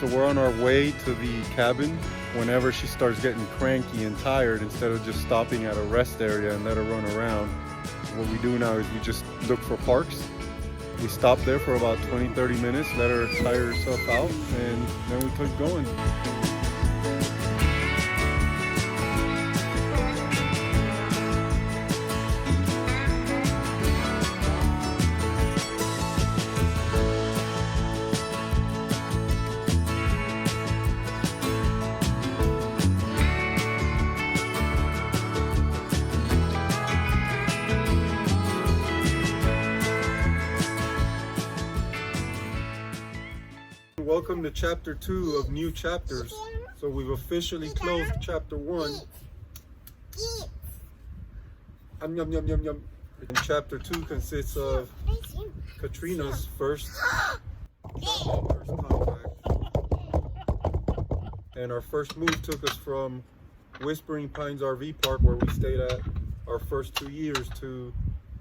So we're on our way to the cabin. Whenever she starts getting cranky and tired, instead of just stopping at a rest area and let her run around, what we do now is we just look for parks. We stop there for about 20-30 minutes, let her tire herself out, and then we keep going. Welcome to chapter 2 of new chapters. So we've officially closed chapter 1. Yum, yum, yum, yum. And chapter 2 consists of Katrina's first contact. And our first move took us from Whispering Pines RV Park, where we stayed at our first 2 years, to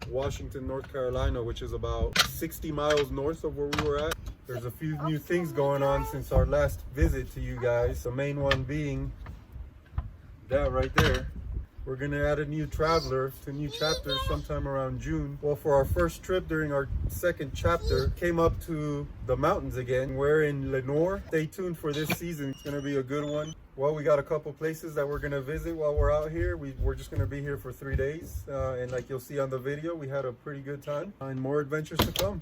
Washington, North Carolina, which is about 60 miles north of where we were at. There's a few new things going on since our last visit to you guys. The main one being that right there. We're gonna add a new traveler to new chapters sometime around June. Well, for our first trip during our second chapter, came up to the mountains again. We're in Lenore. Stay tuned for this season. It's gonna be a good one. Well, we got a couple places that we're gonna visit while we're out here. We're just gonna be here for 3 days. And like you'll see on the video, we had a pretty good time and more adventures to come.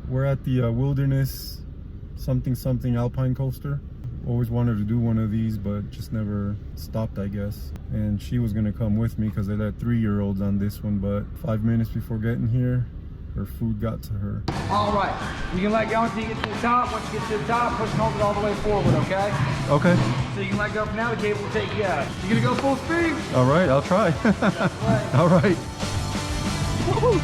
We're at the Wilderness something Alpine coaster. Always wanted to do one of these, but just never stopped, I guess. And she was gonna come with me because they let 3-year-olds on this one, but 5 minutes before getting here, her food got to her. All right, you can let go until you get to the top. Once you get to the top, push and hold it all the way forward, okay? Okay. So you can let go for now, the cable will take you out. You gonna go full speed? All right, I'll try. All right. Woo-hoo.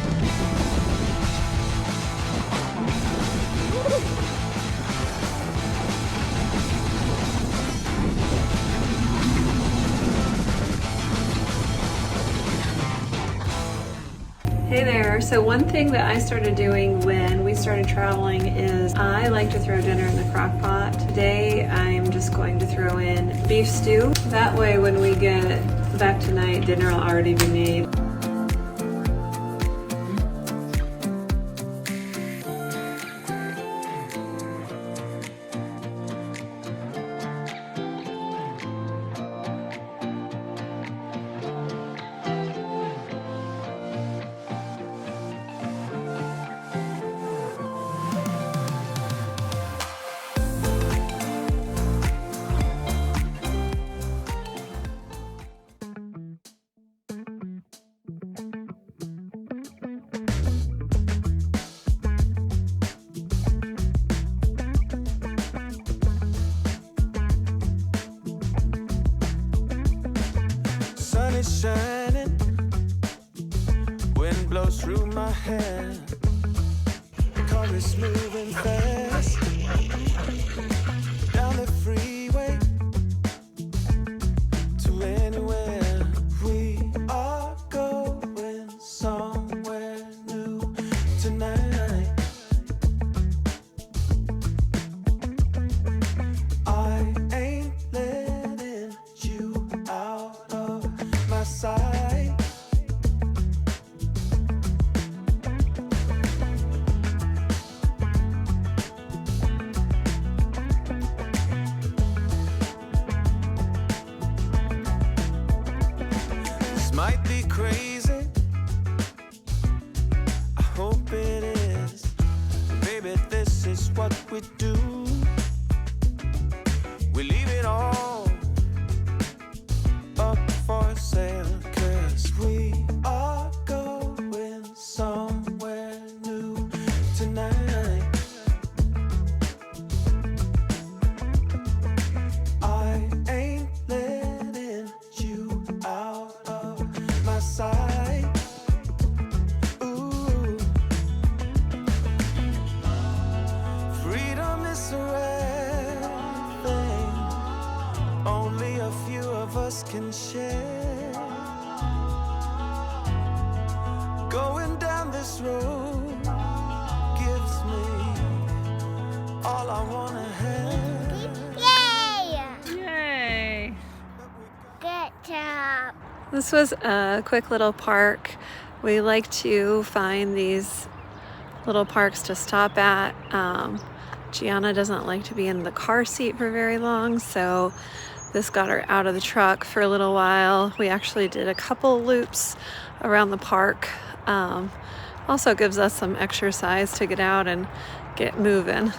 Hey there. So one thing that I started doing when we started traveling is I like to throw dinner in the crock pot. Today I'm just going to throw in beef stew. That way when we get back tonight, dinner will already be made. Is shining, wind blows through my hair, car is moving fast down the freeway to anywhere. We are going somewhere new tonight. I ain't letting you out of my sight. This might be crazy, we do. We leave it all up for sale, 'cause we are going somewhere new tonight. I ain't letting you out of my sight. Ooh, freedom is a rare thing, only a few of us can share. Going down this road gives me all I wanna have. Yay! Good job. This was a quick little park. We like to find these little parks to stop at. Gianna doesn't like to be in the car seat for very long, so this got her out of the truck for a little while. We actually did a couple loops around the park. Also gives us some exercise to get out and get moving.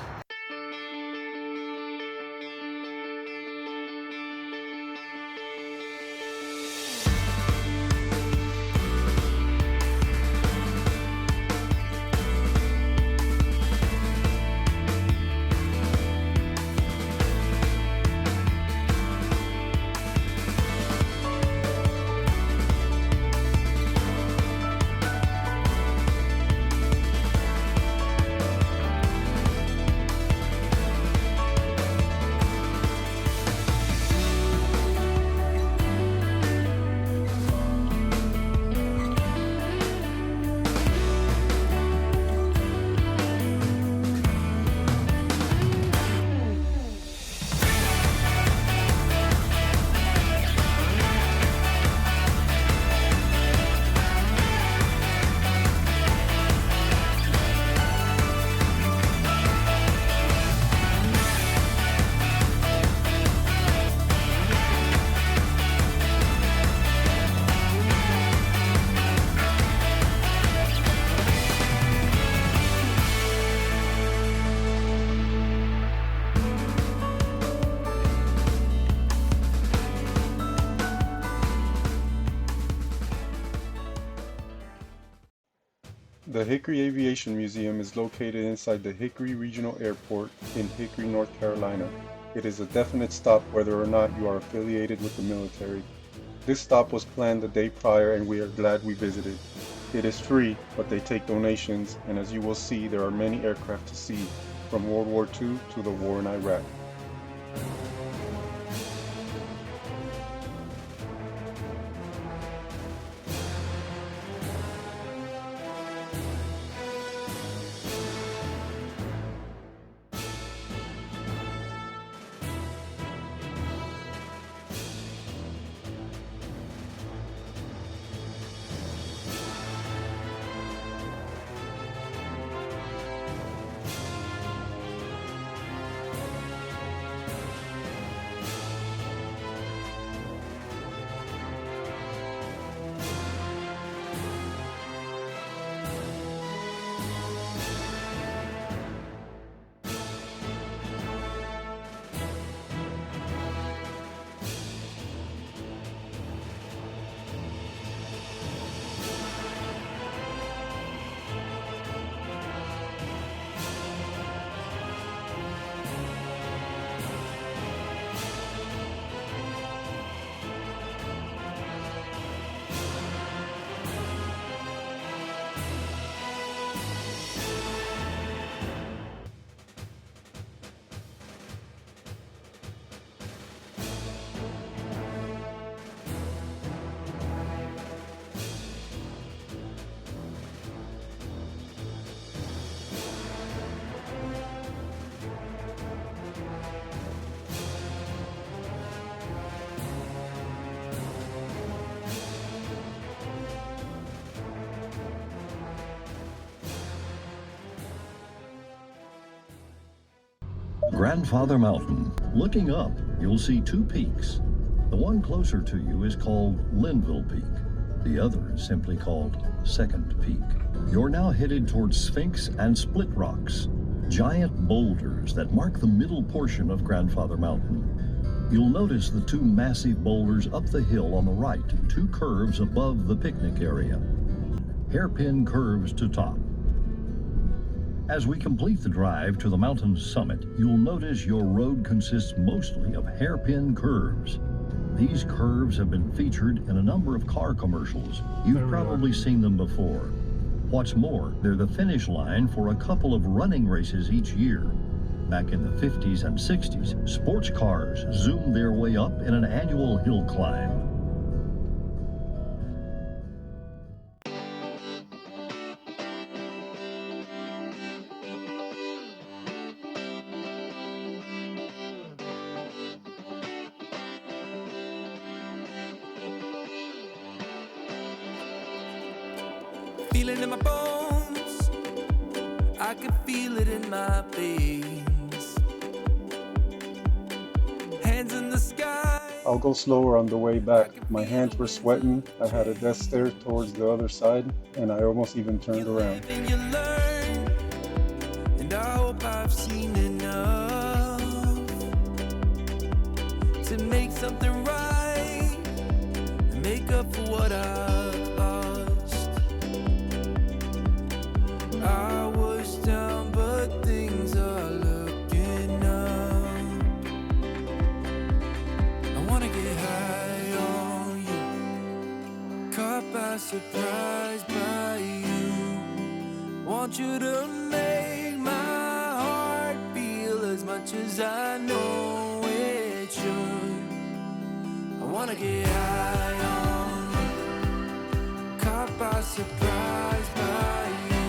The Hickory Aviation Museum is located inside the Hickory Regional Airport in Hickory, North Carolina. It is a definite stop whether or not you are affiliated with the military. This stop was planned the day prior and we are glad we visited. It is free, but they take donations, and as you will see, there are many aircraft to see, from World War II to the war in Iraq. Grandfather Mountain. Looking up, you'll see two peaks. The one closer to you is called Linville Peak. The other is simply called Second Peak. You're now headed towards Sphinx and Split Rocks. giant boulders that mark the middle portion of Grandfather Mountain. You'll notice the two massive boulders up the hill on the right, two curves above the picnic area. Hairpin curves to top. As we complete the drive to the mountain's summit, you'll notice your road consists mostly of hairpin curves. These curves have been featured in a number of car commercials. You've probably seen them before. What's more, they're the finish line for a couple of running races each year. Back in the 50s and 60s, sports cars zoomed their way up in an annual hill climb. Feel it in my bones, I can feel it in my veins. Hands in the sky. I'll go slower on the way back. My hands were sweating. I had a death stare towards the other side, and I almost even turned around. And you learn, and I hope I've seen enough to make something right and make up for what I've lost. I was down, but things are looking up. I wanna get high on you, caught by surprise by you. Want you to make my heart feel as much as I know it should. I wanna get high on you, caught by surprise by you.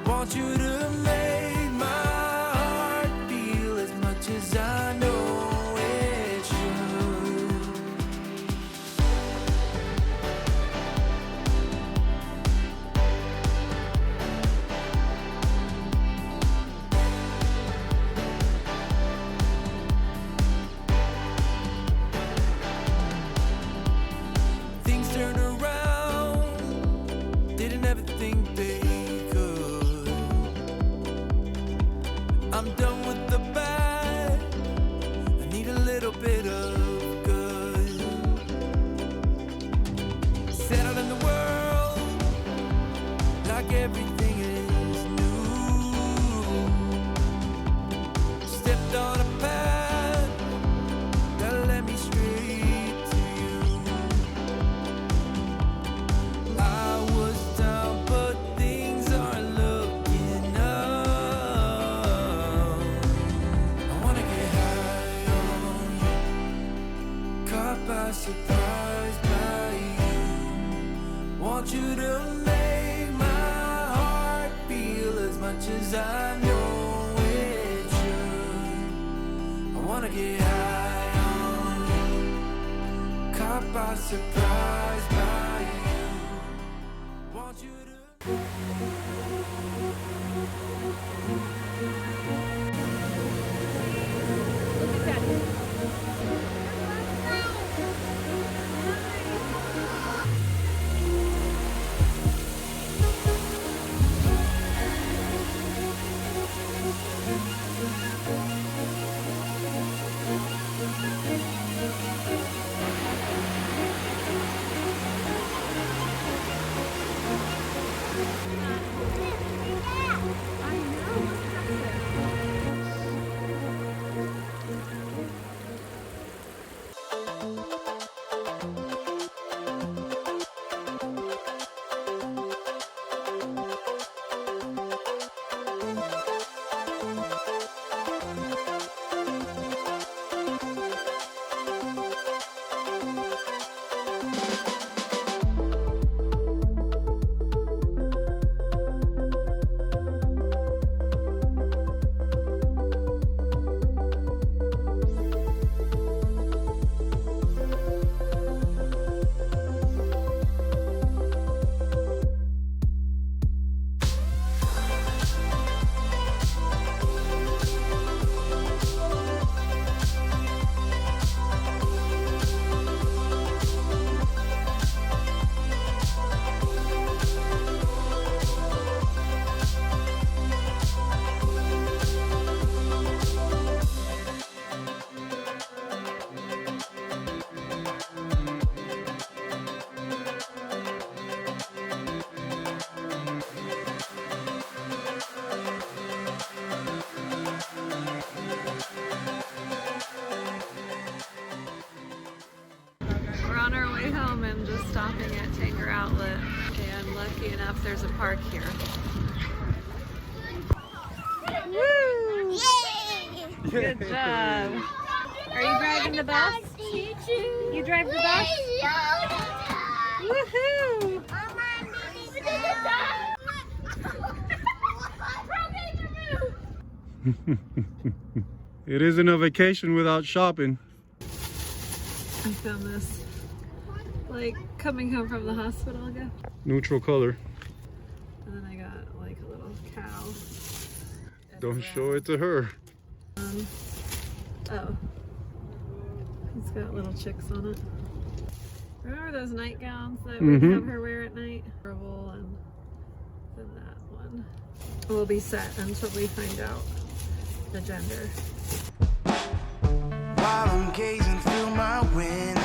Want you to make my heart feel as much as I know it should. Things turn around, didn't ever think they could. I'm done with the bad, I need a little bit of good. Settle in the world, like everything is new. Stepped on a path that led me straight to you. I was down, but things are looking up. I wanna get high on you, caught by surprise by you. Want you to make my heart feel as much as I know it should. I wanna get high on you, caught by surprise by you. Want you to way home, I'm just stopping at Tanger Outlet, and lucky enough, there's a park here. Woo! Yay! Good job. Are you driving the bus? You drive the bus? Woohoo! It isn't a vacation without shopping. I found this, like, coming home from the hospital again. Neutral color. And then I got, like, a little cow. Don't show it to her. Oh. It's got little chicks on it. Remember those nightgowns that we have her wear at night? Purple, and then that one. We'll be set until we find out the gender. While I'm gazing through my window,